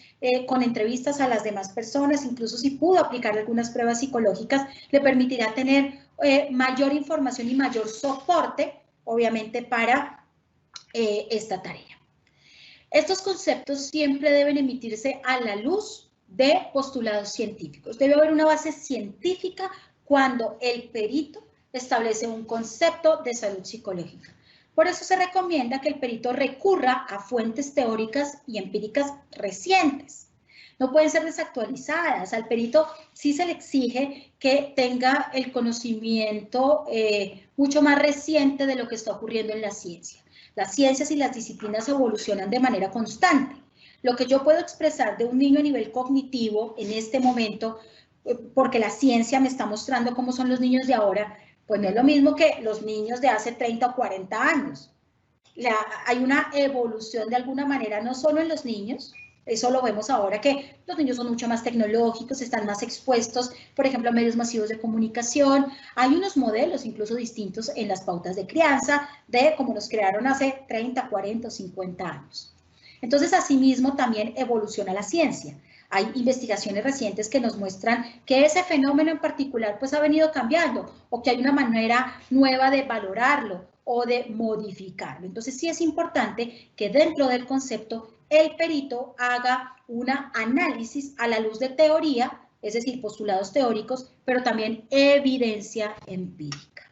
con entrevistas a las demás personas, incluso si pudo aplicar algunas pruebas psicológicas, le permitirá tener mayor información y mayor soporte, obviamente, para esta tarea. Estos conceptos siempre deben emitirse a la luz de postulados científicos. Debe haber una base científica cuando el perito establece un concepto de salud psicológica. Por eso se recomienda que el perito recurra a fuentes teóricas y empíricas recientes. No pueden ser desactualizadas. Al perito sí se le exige que tenga el conocimiento mucho más reciente de lo que está ocurriendo en la ciencia. Las ciencias y las disciplinas evolucionan de manera constante. Lo que yo puedo expresar de un niño a nivel cognitivo en este momento, porque la ciencia me está mostrando cómo son los niños de ahora, pues no es lo mismo que los niños de hace 30 o 40 años. Hay una evolución de alguna manera, no solo en los niños, eso lo vemos ahora que los niños son mucho más tecnológicos, están más expuestos, por ejemplo, a medios masivos de comunicación. Hay unos modelos incluso distintos en las pautas de crianza de cómo nos crearon hace 30, 40 o 50 años. Entonces, asimismo, también evoluciona la ciencia. Hay investigaciones recientes que nos muestran que ese fenómeno en particular pues ha venido cambiando o que hay una manera nueva de valorarlo o de modificarlo. Entonces sí es importante que dentro del concepto el perito haga un análisis a la luz de teoría, es decir, postulados teóricos, pero también evidencia empírica.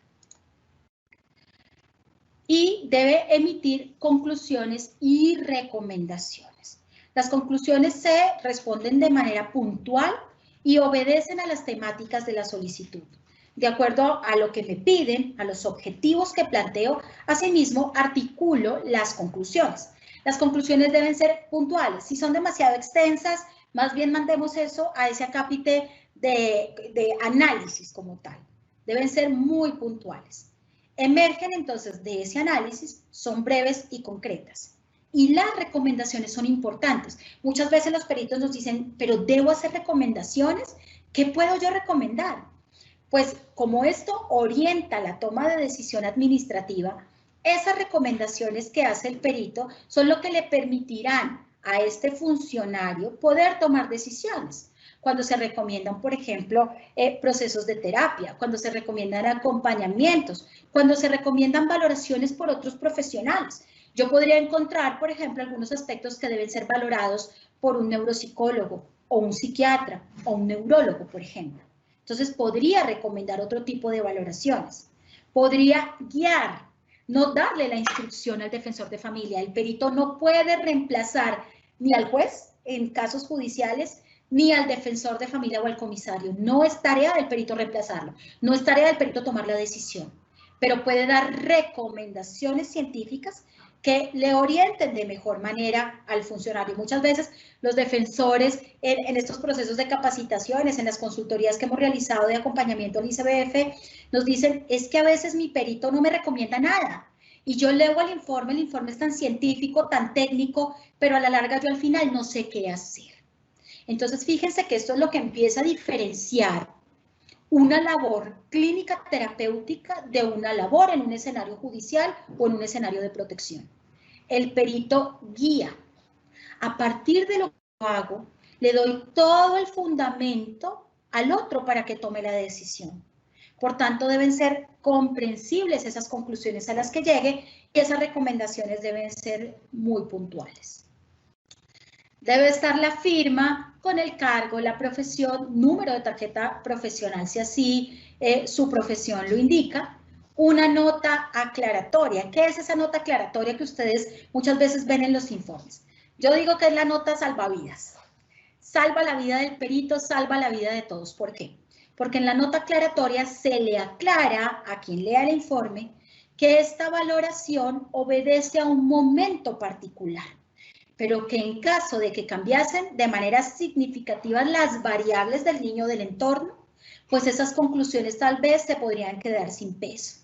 Y debe emitir conclusiones y recomendaciones. Las conclusiones se responden de manera puntual y obedecen a las temáticas de la solicitud. De acuerdo a lo que me piden, a los objetivos que planteo, asimismo articulo las conclusiones. Las conclusiones deben ser puntuales. Si son demasiado extensas, más bien mandemos eso a ese acápite de análisis como tal. Deben ser muy puntuales. Emergen entonces de ese análisis, son breves y concretas. Y las recomendaciones son importantes. Muchas veces los peritos nos dicen, pero ¿debo hacer recomendaciones? ¿Qué puedo yo recomendar? Pues como esto orienta la toma de decisión administrativa, esas recomendaciones que hace el perito son lo que le permitirán a este funcionario poder tomar decisiones. Cuando se recomiendan, por ejemplo, procesos de terapia, cuando se recomiendan acompañamientos, cuando se recomiendan valoraciones por otros profesionales. Yo podría encontrar, por ejemplo, algunos aspectos que deben ser valorados por un neuropsicólogo o un psiquiatra o un neurólogo, por ejemplo. Entonces, podría recomendar otro tipo de valoraciones. Podría guiar, no darle la instrucción al defensor de familia. El perito no puede reemplazar ni al juez en casos judiciales, ni al defensor de familia o al comisario. No es tarea del perito reemplazarlo. No es tarea del perito tomar la decisión. Pero puede dar recomendaciones científicas que le orienten de mejor manera al funcionario. Muchas veces los defensores en estos procesos de capacitaciones, en las consultorías que hemos realizado de acompañamiento al ICBF, nos dicen, es que a veces mi perito no me recomienda nada. Y yo leo el informe es tan científico, tan técnico, pero a la larga yo al final no sé qué hacer. Entonces, fíjense que esto es lo que empieza a diferenciar una labor clínica terapéutica de una labor en un escenario judicial o en un escenario de protección. El perito guía. A partir de lo que hago, le doy todo el fundamento al otro para que tome la decisión. Por tanto, deben ser comprensibles esas conclusiones a las que llegue y esas recomendaciones deben ser muy puntuales. Debe estar la firma con el cargo, la profesión, número de tarjeta profesional, si así su profesión lo indica. Una nota aclaratoria. ¿Qué es esa nota aclaratoria que ustedes muchas veces ven en los informes? Yo digo que es la nota salvavidas. Salva la vida del perito, salva la vida de todos. ¿Por qué? Porque en la nota aclaratoria se le aclara a quien lea el informe que esta valoración obedece a un momento particular, pero que en caso de que cambiasen de manera significativa las variables del niño del entorno, pues esas conclusiones tal vez se podrían quedar sin peso.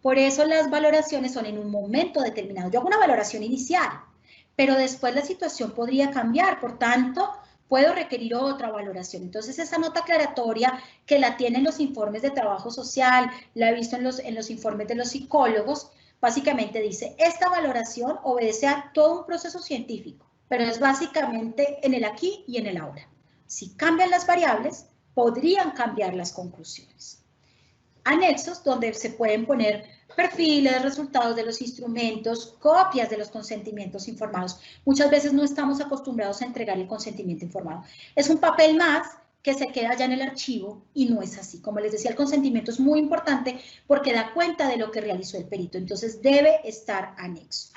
Por eso las valoraciones son en un momento determinado. Yo hago una valoración inicial, pero después la situación podría cambiar, por tanto, puedo requerir otra valoración. Entonces, esa nota aclaratoria que la tienen los informes de trabajo social, la he visto en los informes de los psicólogos, básicamente dice, esta valoración obedece a todo un proceso científico, pero es básicamente en el aquí y en el ahora. Si cambian las variables, podrían cambiar las conclusiones. Anexos donde se pueden poner perfiles, resultados de los instrumentos, copias de los consentimientos informados. Muchas veces no estamos acostumbrados a entregar el consentimiento informado. Es un papel más que se queda ya en el archivo y no es así. Como les decía, el consentimiento es muy importante porque da cuenta de lo que realizó el perito, entonces debe estar anexo.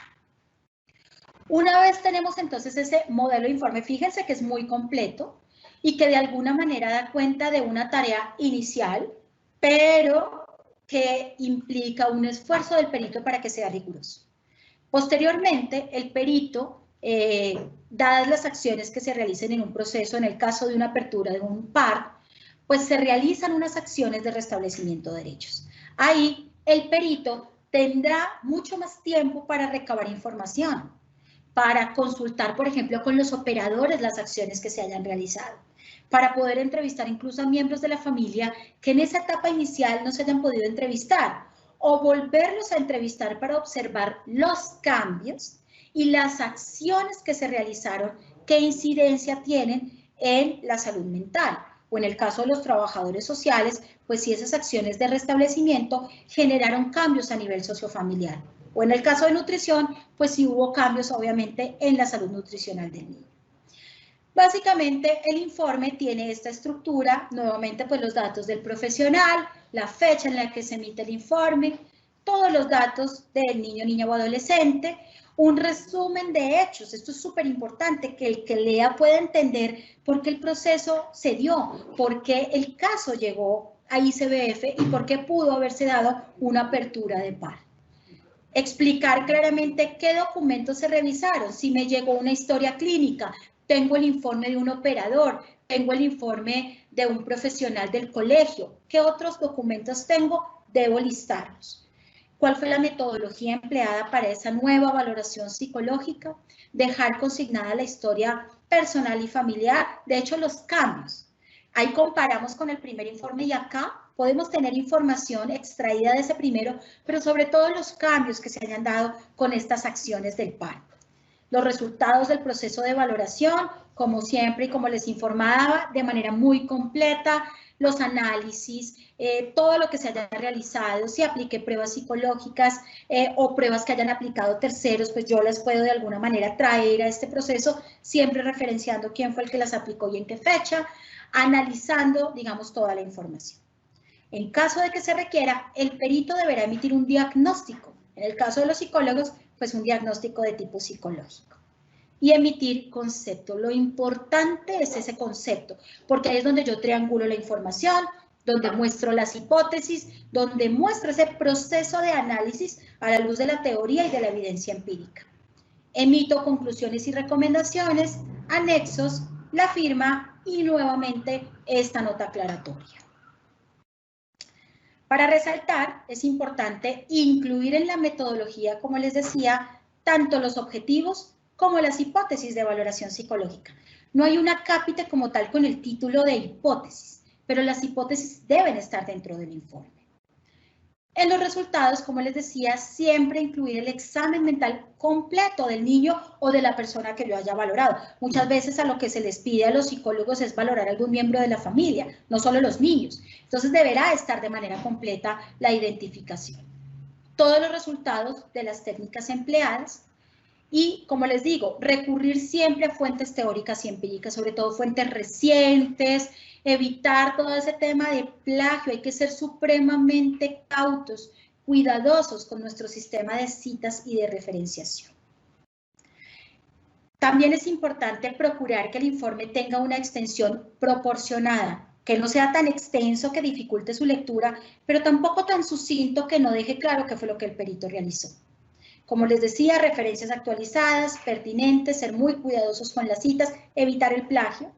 Una vez tenemos entonces ese modelo de informe, fíjense que es muy completo y que de alguna manera da cuenta de una tarea inicial, pero que implica un esfuerzo del perito para que sea riguroso. Posteriormente, el perito, dadas las acciones que se realicen en un proceso, en el caso de una apertura de un PAR, pues se realizan unas acciones de restablecimiento de derechos. Ahí el perito tendrá mucho más tiempo para recabar información, para consultar, por ejemplo, con los operadores las acciones que se hayan realizado, para poder entrevistar incluso a miembros de la familia que en esa etapa inicial no se hayan podido entrevistar, o volverlos a entrevistar para observar los cambios y las acciones que se realizaron, qué incidencia tienen en la salud mental. O en el caso de los trabajadores sociales, pues si esas acciones de restablecimiento generaron cambios a nivel sociofamiliar. O en el caso de nutrición, pues si hubo cambios obviamente en la salud nutricional del niño. Básicamente el informe tiene esta estructura, nuevamente pues los datos del profesional, la fecha en la que se emite el informe, todos los datos del niño, niña o adolescente, un resumen de hechos, esto es súper importante, que el que lea pueda entender por qué el proceso se dio, por qué el caso llegó a ICBF y por qué pudo haberse dado una apertura de PAR. Explicar claramente qué documentos se revisaron, si me llegó una historia clínica, tengo el informe de un operador, tengo el informe de un profesional del colegio, ¿qué otros documentos tengo? Debo listarlos. ¿Cuál fue la metodología empleada para esa nueva valoración psicológica? Dejar consignada la historia personal y familiar, de hecho los cambios. Ahí comparamos con el primer informe y acá podemos tener información extraída de ese primero, pero sobre todo los cambios que se hayan dado con estas acciones del PAR. Los resultados del proceso de valoración, como siempre y como les informaba, de manera muy completa, los análisis, todo lo que se haya realizado, si apliqué pruebas psicológicas o pruebas que hayan aplicado terceros, pues yo las puedo de alguna manera traer a este proceso, siempre referenciando quién fue el que las aplicó y en qué fecha, analizando, digamos, toda la información. En caso de que se requiera, el perito deberá emitir un diagnóstico. En el caso de los psicólogos, pues un diagnóstico de tipo psicológico. Y emitir concepto. Lo importante es ese concepto, porque ahí es donde yo triangulo la información, donde muestro las hipótesis, donde muestro ese proceso de análisis a la luz de la teoría y de la evidencia empírica. Emito conclusiones y recomendaciones, anexos, la firma y nuevamente esta nota aclaratoria. Para resaltar, es importante incluir en la metodología, como les decía, tanto los objetivos como las hipótesis de valoración psicológica. No hay un acápite como tal con el título de hipótesis. pero las hipótesis deben estar dentro del informe. En los resultados, como les decía, siempre incluir el examen mental completo del niño o de la persona que lo haya valorado. Muchas veces a lo que se les pide a los psicólogos es valorar a algún miembro de la familia, no solo los niños. Entonces deberá estar de manera completa la identificación. Todos los resultados de las técnicas empleadas y, como les digo, recurrir siempre a fuentes teóricas y empíricas, sobre todo fuentes recientes, evitar todo ese tema de plagio, hay que ser supremamente cautos, cuidadosos con nuestro sistema de citas y de referenciación. También es importante procurar que el informe tenga una extensión proporcionada, que no sea tan extenso que dificulte su lectura, pero tampoco tan sucinto que no deje claro qué fue lo que el perito realizó. Como les decía, referencias actualizadas, pertinentes, ser muy cuidadosos con las citas, evitar el plagio,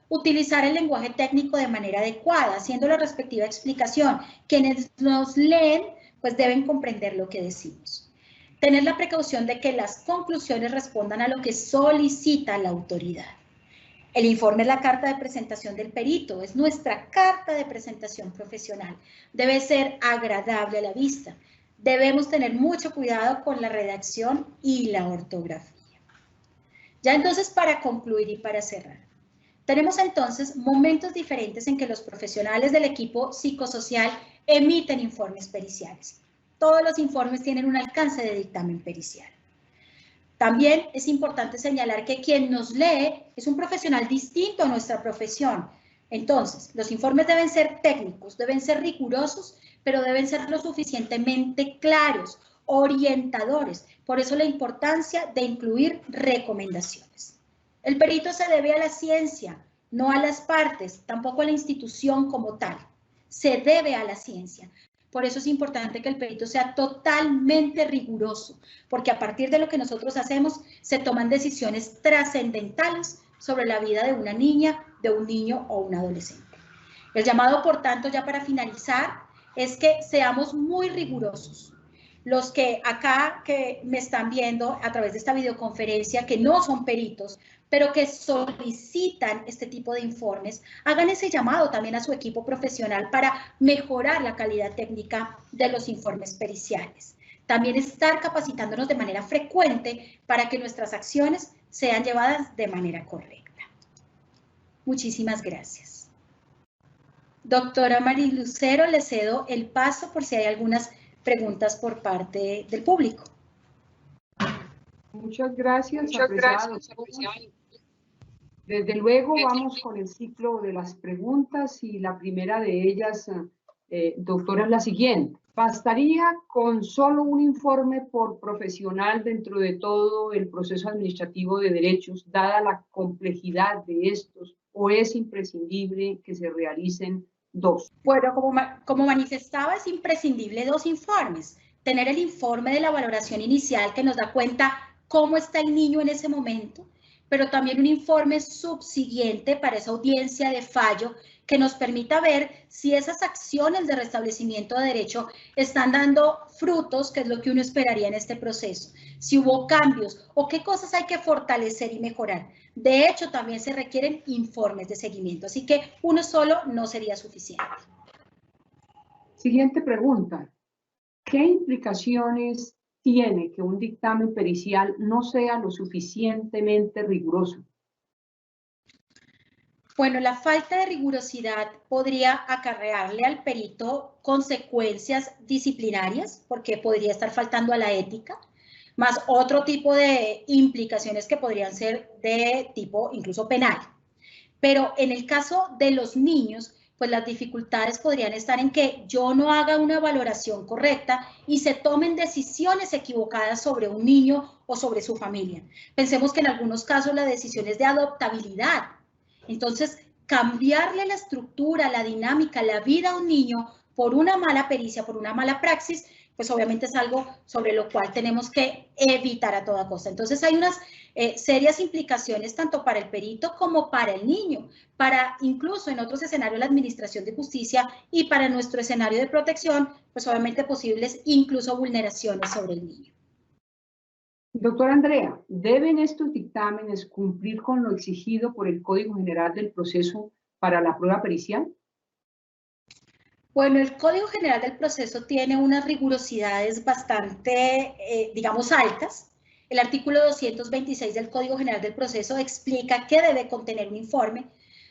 utilizar el lenguaje técnico de manera adecuada, haciendo la respectiva explicación. Quienes nos leen, pues deben comprender lo que decimos. Tener la precaución de que las conclusiones respondan a lo que solicita la autoridad. El informe es la carta de presentación del perito, es nuestra carta de presentación profesional. Debe ser agradable a la vista. Debemos tener mucho cuidado con la redacción y la ortografía. Ya entonces, para concluir y para cerrar, tenemos entonces momentos diferentes en que los profesionales del equipo psicosocial emiten informes periciales. Todos los informes tienen un alcance de dictamen pericial. También es importante señalar que quien nos lee es un profesional distinto a nuestra profesión. Entonces, los informes deben ser técnicos, deben ser rigurosos, pero deben ser lo suficientemente claros, orientadores. Por eso la importancia de incluir recomendaciones. El perito se debe a la ciencia, no a las partes, tampoco a la institución como tal. Se debe a la ciencia. Por eso es importante que el perito sea totalmente riguroso, porque a partir de lo que nosotros hacemos, se toman decisiones trascendentales sobre la vida de una niña, de un niño o un adolescente. El llamado, por tanto, ya para finalizar, es que seamos muy rigurosos. Los que acá que me están viendo a través de esta videoconferencia, que no son peritos, pero que solicitan este tipo de informes, hagan ese llamado también a su equipo profesional para mejorar la calidad técnica de los informes periciales. También estar capacitándonos de manera frecuente para que nuestras acciones sean llevadas de manera correcta. Muchísimas gracias. Doctora Marilucero, le cedo el paso por si hay algunas preguntas por parte del público. Muchas gracias, apreciada doctora. Desde luego vamos con el ciclo de las preguntas y la primera de ellas, doctora, es la siguiente. ¿Bastaría con solo un informe por profesional dentro de todo el proceso administrativo de derechos, dada la complejidad de estos, o es imprescindible que se realicen dos? Bueno, como manifestaba, es imprescindible dos informes. Tener el informe de la valoración inicial que nos da cuenta cómo está el niño en ese momento, pero también un informe subsiguiente para esa audiencia de fallo que nos permita ver si esas acciones de restablecimiento de derecho están dando frutos, que es lo que uno esperaría en este proceso, si hubo cambios o qué cosas hay que fortalecer y mejorar. De hecho, también se requieren informes de seguimiento, así que uno solo no sería suficiente. Siguiente pregunta. ¿Qué implicaciones tiene que un dictamen pericial no sea lo suficientemente riguroso? Bueno, la falta de rigurosidad podría acarrearle al perito consecuencias disciplinarias, porque podría estar faltando a la ética, más otro tipo de implicaciones que podrían ser de tipo incluso penal. Pero en el caso de los niños, pues las dificultades podrían estar en que yo no haga una valoración correcta y se tomen decisiones equivocadas sobre un niño o sobre su familia. Pensemos que en algunos casos la decisión es de adoptabilidad. Entonces, cambiarle la estructura, la dinámica, la vida a un niño por una mala pericia, por una mala praxis, pues obviamente es algo sobre lo cual tenemos que evitar a toda costa. Entonces hay unas serias implicaciones tanto para el perito como para el niño, para incluso en otros escenarios la administración de justicia y para nuestro escenario de protección, pues obviamente posibles incluso vulneraciones sobre el niño. Doctora Andrea, ¿deben estos dictámenes cumplir con lo exigido por el Código General del Proceso para la prueba pericial? Bueno, el Código General del Proceso tiene unas rigurosidades bastante, digamos, altas. El artículo 226 del Código General del Proceso explica qué debe contener un informe.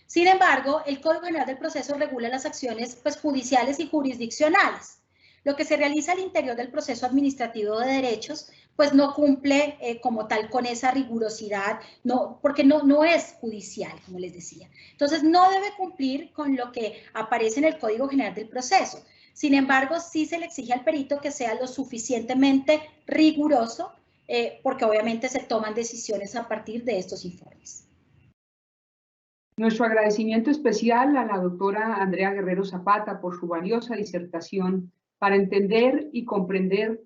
Sin embargo, el Código General del Proceso regula las acciones judiciales y jurisdiccionales. Lo que se realiza al interior del proceso administrativo de derechos, pues no cumple como tal con esa rigurosidad, porque no es judicial, como les decía. Entonces, no debe cumplir con lo que aparece en el Código General del Proceso. Sin embargo, sí se le exige al perito que sea lo suficientemente riguroso, porque obviamente se toman decisiones a partir de estos informes. Nuestro agradecimiento especial a la doctora Andrea Guerrero Zapata por su valiosa disertación para entender y comprender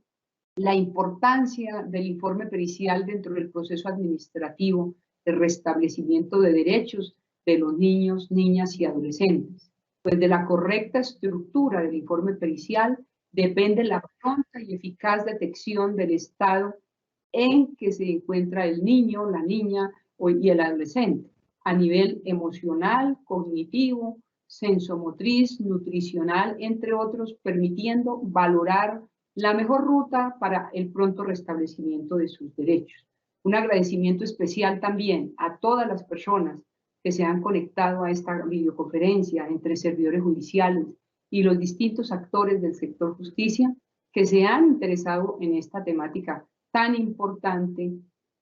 la importancia del informe pericial dentro del proceso administrativo de restablecimiento de derechos de los niños, niñas y adolescentes. Pues de la correcta estructura del informe pericial depende la pronta y eficaz detección del estado en que se encuentra el niño, la niña y el adolescente, a nivel emocional, cognitivo, sensomotriz, nutricional, entre otros, permitiendo valorar la mejor ruta para el pronto restablecimiento de sus derechos. Un agradecimiento especial también a todas las personas que se han conectado a esta videoconferencia entre servidores judiciales y los distintos actores del sector justicia que se han interesado en esta temática tan importante,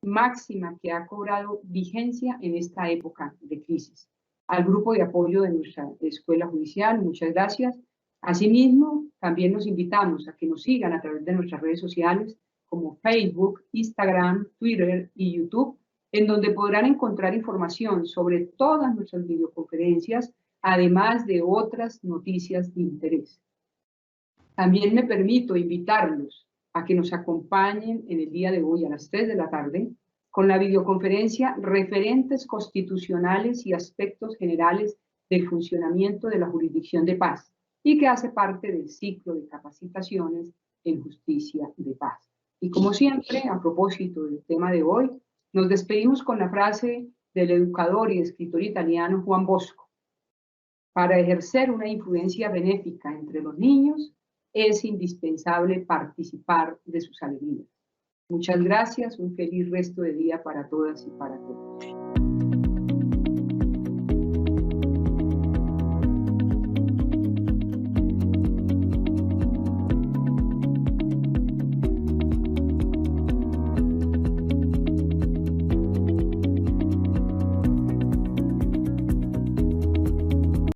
máxima, que ha cobrado vigencia en esta época de crisis. Al grupo de apoyo de nuestra escuela judicial, muchas gracias. Asimismo, también los invitamos a que nos sigan a través de nuestras redes sociales como Facebook, Instagram, Twitter y YouTube, en donde podrán encontrar información sobre todas nuestras videoconferencias, además de otras noticias de interés. También me permito invitarlos a que nos acompañen en el día de hoy a las 3 de la tarde con la videoconferencia Referentes Constitucionales y Aspectos Generales del Funcionamiento de la Jurisdicción de Paz, y que hace parte del ciclo de capacitaciones en justicia de paz. Y como siempre, a propósito del tema de hoy, nos despedimos con la frase del educador y escritor italiano Juan Bosco: para ejercer una influencia benéfica entre los niños, es indispensable participar de sus alegrías. Muchas gracias, un feliz resto de día para todas y para todos.